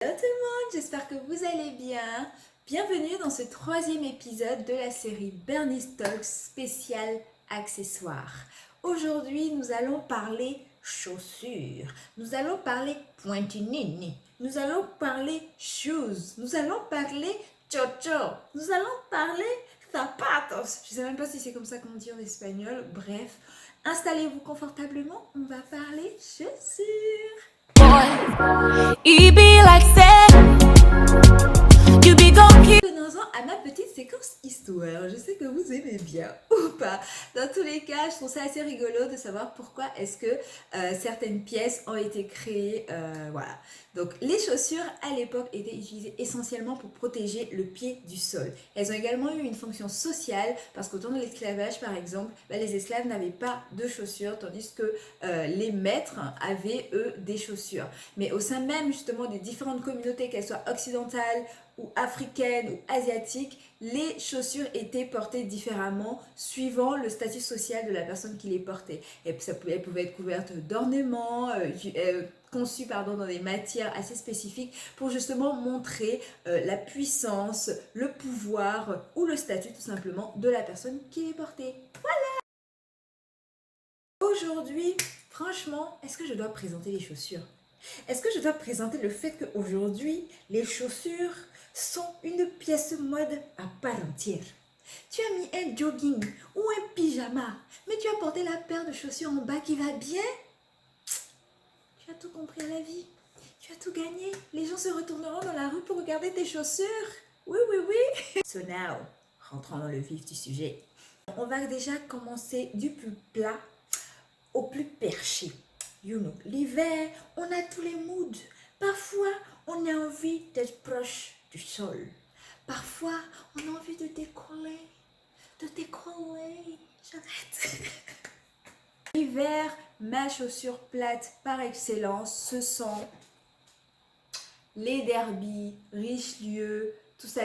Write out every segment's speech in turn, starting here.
Hello tout le monde, j'espère que vous allez bien. Bienvenue dans ce troisième épisode de la série Bernie's Talks spécial accessoires. Aujourd'hui, nous allons parler chaussures, nous allons parler pointinini, nous allons parler shoes, nous allons parler chocho, nous allons parler zapatos. Je ne sais même pas si c'est comme ça qu'on dit en espagnol. Bref, installez-vous confortablement, on va parler chaussures. Boy, he be like you be gon' Venons-en à ma petite séquence histoire. Je sais que vous aimez bien ou pas. Dans tous les cas, je trouve ça assez rigolo de savoir pourquoi est-ce que certaines pièces ont été créées. Voilà. Donc, les chaussures à l'époque étaient utilisées essentiellement pour protéger le pied du sol. Elles ont également eu une fonction sociale parce qu'au temps de l'esclavage, par exemple, les esclaves n'avaient pas de chaussures tandis que les maîtres avaient eux des chaussures. Mais au sein même justement des différentes communautés, qu'elles soient occidentales ou africaines ou asiatiques, les chaussures étaient portées différemment suivant le statut social de la personne qui les portait. Et elles pouvaient être couvertes d'ornements, conçues dans des matières assez spécifiques pour justement montrer la puissance, le pouvoir ou le statut tout simplement de la personne qui les portait. Voilà! Aujourd'hui, franchement, est-ce que je dois présenter les chaussures? Est-ce que je dois présenter le fait qu'aujourd'hui, les chaussures sont une pièce mode à part entière? Tu as mis un jogging ou un pyjama, mais tu as porté la paire de chaussures en bas qui va bien? Tu as tout compris à la vie. Tu as tout gagné. Les gens se retourneront dans la rue pour regarder tes chaussures. Oui, oui, oui. So now, rentrons dans le vif du sujet. On va déjà commencer du plus plat au plus perché. You know, l'hiver, on a tous les moods. Parfois, on a envie d'être proche du sol. Parfois, on a envie de décoller. J'arrête. L'hiver, ma chaussure plate par excellence, ce sont les Derby, Richelieu, tout ça.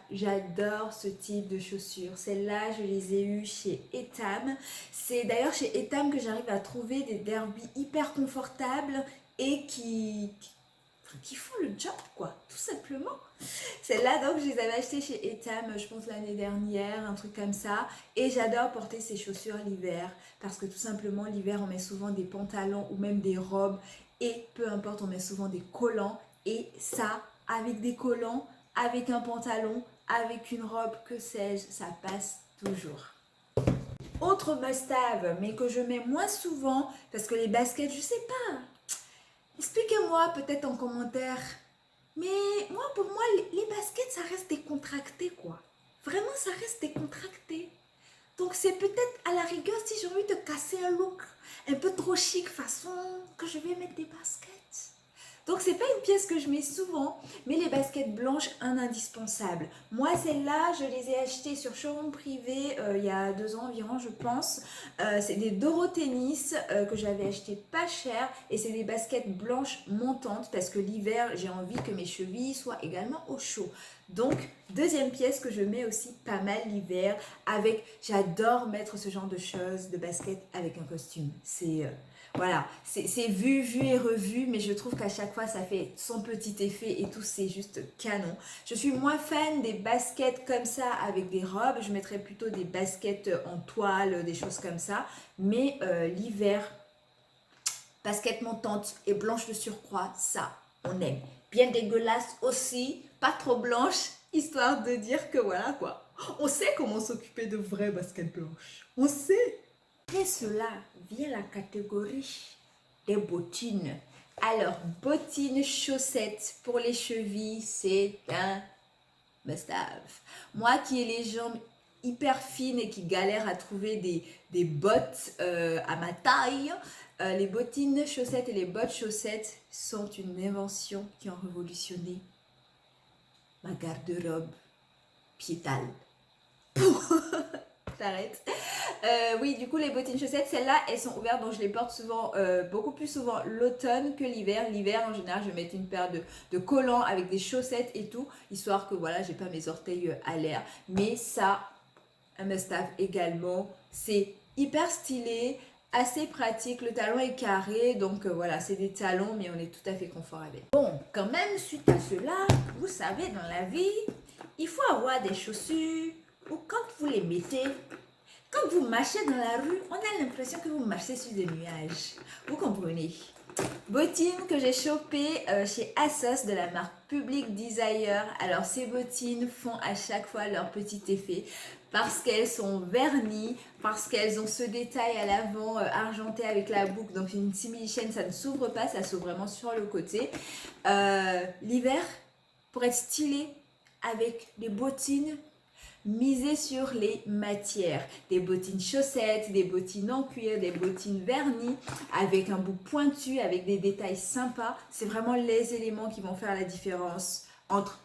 J'adore ce type de chaussures. Celles-là, je les ai eues chez Etam. C'est d'ailleurs chez Etam que j'arrive à trouver des Derby hyper confortables et qui font le job, quoi, tout simplement. Celles-là, donc, je les avais achetées chez Etam, je pense l'année dernière, un truc comme ça. Et j'adore porter ces chaussures l'hiver parce que tout simplement, l'hiver, on met souvent des pantalons ou même des robes. Et peu importe, on met souvent des collants. Et ça, avec des collants, avec un pantalon, avec une robe, que sais-je, ça passe toujours. Autre must-have, mais que je mets moins souvent, parce que les baskets, je sais pas. Expliquez-moi peut-être en commentaire. Mais moi, pour moi, les baskets, ça reste décontracté, quoi. Vraiment, ça reste décontracté. Donc, c'est peut-être à la rigueur, si j'ai envie de casser un look un peu trop chic façon, que je vais mettre des baskets. Donc, c'est pas une pièce que je mets souvent, mais les baskets blanches, un indispensable. Moi, celles-là, je les ai achetées sur showroom privé il y a 2 ans environ, je pense. C'est des Doro Tennis que j'avais acheté pas cher et c'est des baskets blanches montantes parce que l'hiver, j'ai envie que mes chevilles soient également au chaud. Donc, deuxième pièce que je mets aussi pas mal l'hiver avec, j'adore mettre ce genre de choses, de baskets avec un costume. Voilà, c'est vu et revu, mais je trouve qu'à chaque fois, ça fait son petit effet et tout, c'est juste canon. Je suis moins fan des baskets comme ça avec des robes. Je mettrais plutôt des baskets en toile, des choses comme ça. Mais l'hiver, basket montante et blanche de surcroît, ça, on aime. Bien dégueulasse aussi, pas trop blanche, histoire de dire que voilà quoi. On sait comment s'occuper de vraies baskets blanches. On sait. Après cela vient la catégorie des bottines. Alors, bottines, chaussettes pour les chevilles, c'est un must-have. Moi qui ai les jambes hyper fines et qui galère à trouver des bottes à ma taille, les bottines chaussettes et les bottes chaussettes sont une invention qui ont révolutionné ma garde-robe piétale. J'arrête. Oui, du coup, les bottines chaussettes, celles-là, elles sont ouvertes, donc je les porte souvent, beaucoup plus souvent l'automne que l'hiver. L'hiver, en général, je vais mettre une paire de collants avec des chaussettes et tout, histoire que, voilà, j'ai pas mes orteils à l'air. Mais ça, un must-have également, c'est hyper stylé. assez pratique. Le talon est carré, donc voilà, c'est des talons, mais on est tout à fait confort avec. Bon, quand même, suite à cela, vous savez, dans la vie, il faut avoir des chaussures où quand vous les mettez, quand vous marchez dans la rue, on a l'impression que vous marchez sur des nuages. Vous comprenez? Bottines que j'ai chopées chez ASOS de la marque Public Desire. Alors ces bottines font à chaque fois leur petit effet parce qu'elles sont vernies, parce qu'elles ont ce détail à l'avant argenté avec la boucle. Donc une simili-chaîne, ça ne s'ouvre pas, ça s'ouvre vraiment sur le côté. L'hiver, pour être stylé avec des bottines, misez sur les matières, des bottines chaussettes, des bottines en cuir, des bottines vernies, avec un bout pointu, avec des détails sympas. C'est vraiment les éléments qui vont faire la différence entre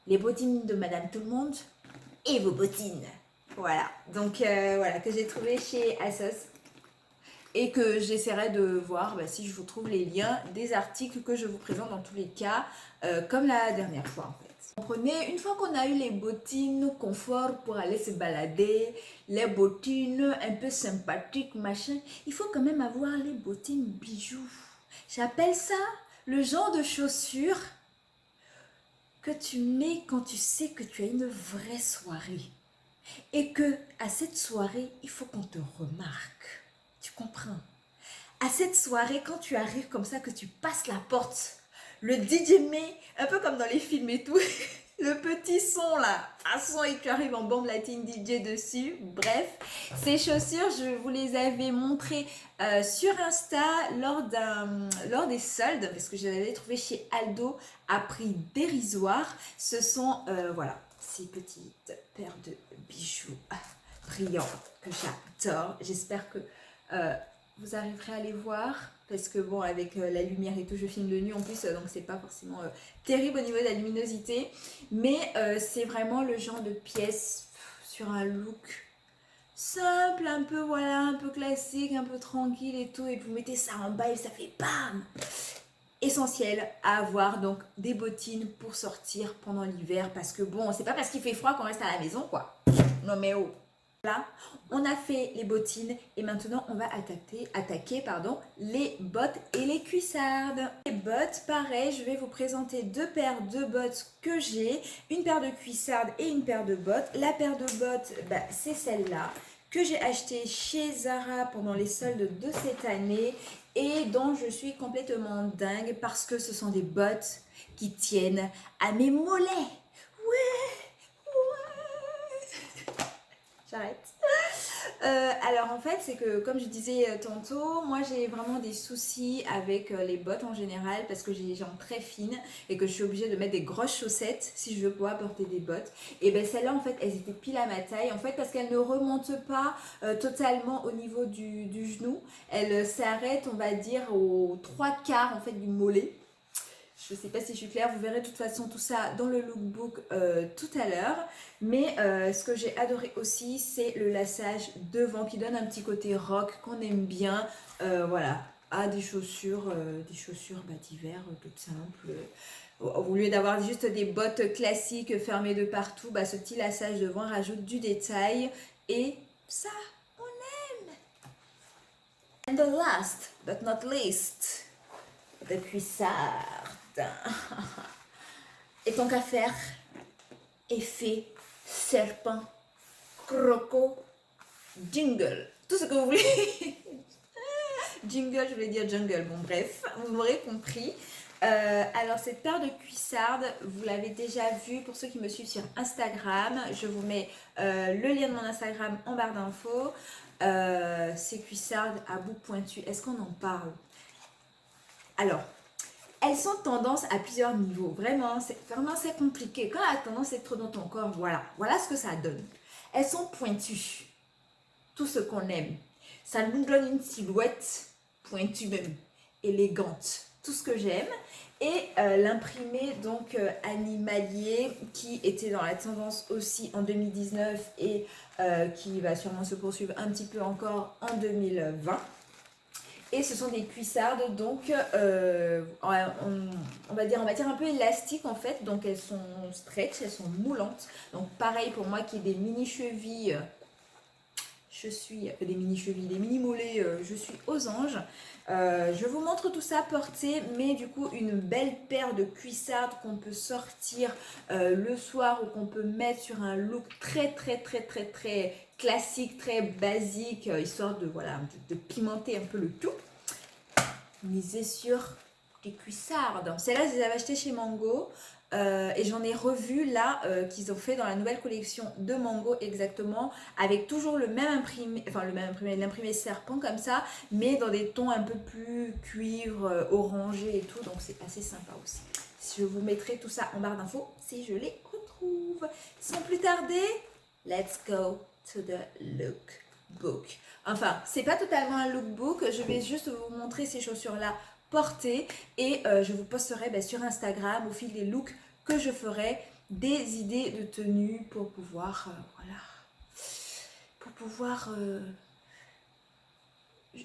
les bottines de Madame Tout-le-Monde et vos bottines. Voilà, donc voilà, que j'ai trouvé chez ASOS et que j'essaierai de voir si je vous trouve les liens des articles que je vous présente dans tous les cas, comme la dernière fois en fait. Comprenez, une fois qu'on a eu les bottines confort pour aller se balader, les bottines un peu sympathiques, machin, il faut quand même avoir les bottines bijoux. J'appelle ça le genre de chaussures que tu mets quand tu sais que tu as une vraie soirée. Et que à cette soirée, il faut qu'on te remarque. Tu comprends? À cette soirée, quand tu arrives comme ça, que tu passes la porte, le DJ met, un peu comme dans les films et tout, le petit son là, à son et tu arrives en bombe latine DJ dessus. Bref, ces chaussures, je vous les avais montrées sur Insta lors des soldes, parce que je les avais trouvées chez Aldo à prix dérisoire. Ce sont, voilà, ces petites paires de bijoux brillants que j'adore. J'espère que vous arriverez à les voir parce que bon, avec la lumière et tout, je filme de nuit en plus, donc c'est pas forcément terrible au niveau de la luminosité, mais c'est vraiment le genre de pièce sur un look simple, un peu voilà, un peu classique, un peu tranquille et tout, et vous mettez ça en bas et ça fait bam. Essentiel à avoir, donc des bottines pour sortir pendant l'hiver, parce que bon, c'est pas parce qu'il fait froid qu'on reste à la maison quoi. Non mais oh. Là, on a fait les bottines et maintenant on va attaquer les bottes et les cuissardes. Les bottes, pareil, je vais vous présenter deux paires de bottes que j'ai, une paire de cuissardes et une paire de bottes. La paire de bottes, c'est celle-là que j'ai achetée chez Zara pendant les soldes de cette année et dont je suis complètement dingue parce que ce sont des bottes qui tiennent à mes mollets. J'arrête. Alors en fait c'est que comme je disais tantôt, moi j'ai vraiment des soucis avec les bottes en général parce que j'ai les jambes très fines et que je suis obligée de mettre des grosses chaussettes si je veux pouvoir porter des bottes. Et bien celles-là en fait elles étaient pile à ma taille en fait parce qu'elles ne remontent pas totalement au niveau du genou. Elles s'arrêtent on va dire aux 3/4 en fait du mollet. Je ne sais pas si je suis claire, vous verrez de toute façon tout ça dans le lookbook tout à l'heure. Mais ce que j'ai adoré aussi, c'est le lassage devant qui donne un petit côté rock qu'on aime bien. Voilà, à des chaussures d'hiver toutes simples. Au lieu d'avoir juste des bottes classiques fermées de partout, ce petit lassage devant rajoute du détail. Et ça, on aime. And the last but not least, the cuissard. Et tant qu'à faire, effet, serpent, croco, jingle, tout ce que vous voulez. Jingle, je voulais dire jungle, bon bref, vous m'aurez compris. Alors cette paire de cuissardes, vous l'avez déjà vu pour ceux qui me suivent sur Instagram. Je vous mets le lien de mon Instagram en barre d'infos. Ces cuissardes à bout pointu, est-ce qu'on en parle? Alors, elles sont tendance à plusieurs niveaux. Vraiment, c'est compliqué. Quand la tendance est trop dans ton corps, voilà ce que ça donne. Elles sont pointues. Tout ce qu'on aime. Ça nous donne une silhouette pointue même, élégante. Tout ce que j'aime. Et l'imprimé donc animalier qui était dans la tendance aussi en 2019 et qui va sûrement se poursuivre un petit peu encore en 2020. Et ce sont des cuissardes donc on va dire un peu élastiques en fait, donc elles sont stretch, elles sont moulantes. Donc pareil pour moi qui ai des mini chevilles, je suis des mini chevilles, des mini mollets, je suis aux anges. Je vous montre tout ça porté, mais du coup une belle paire de cuissardes qu'on peut sortir le soir ou qu'on peut mettre sur un look très classique, très basique, histoire de voilà de pimenter un peu le tout. Misez sur les cuissardes. Celles-là, je les avais achetées chez Mango. Et j'en ai revu là qu'ils ont fait dans la nouvelle collection de Mango exactement, avec toujours le même imprimé, enfin l'imprimé serpent comme ça, mais dans des tons un peu plus cuivre, orangé et tout, donc c'est assez sympa aussi. Je vous mettrai tout ça en barre d'infos si je les retrouve. Sans plus tarder, let's go to the lookbook. Enfin, c'est pas totalement un lookbook, je vais juste vous montrer ces chaussures-là portées et je vous posterai sur Instagram au fil des looks que je ferai des idées de tenue pour pouvoir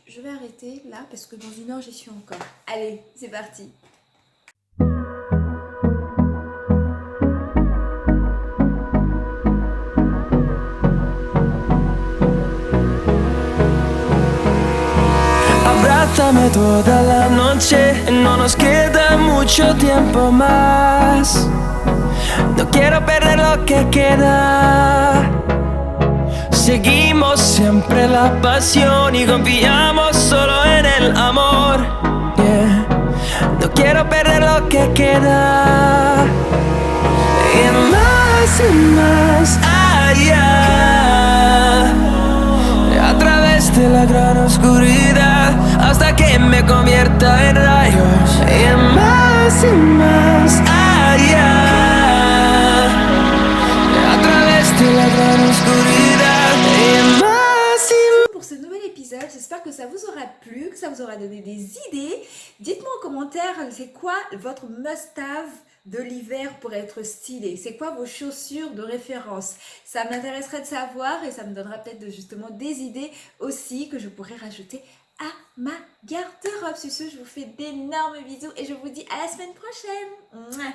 je vais arrêter là parce que dans 1 heure j'y suis encore. Allez, c'est parti. Abrázame toda la noche, no nos queda mucho tiempo más. No quiero perder lo que queda. Seguimos siempre la pasión y confiamos solo en el amor. Yeah. No quiero perder lo que queda. Y más allá. A través de la gran oscuridad, hasta que me convierta en rayos. Y más allá. A través de la gran oscuridad. Pour ce nouvel épisode, j'espère que ça vous aura plu, que ça vous aura donné des idées. Dites-moi en commentaire, c'est quoi votre must-have de l'hiver pour être stylé? C'est quoi vos chaussures de référence? Ça m'intéresserait de savoir et ça me donnera peut-être justement des idées aussi que je pourrais rajouter à ma garde-robe. Sur ce, je vous fais d'énormes bisous et je vous dis à la semaine prochaine. Mouah.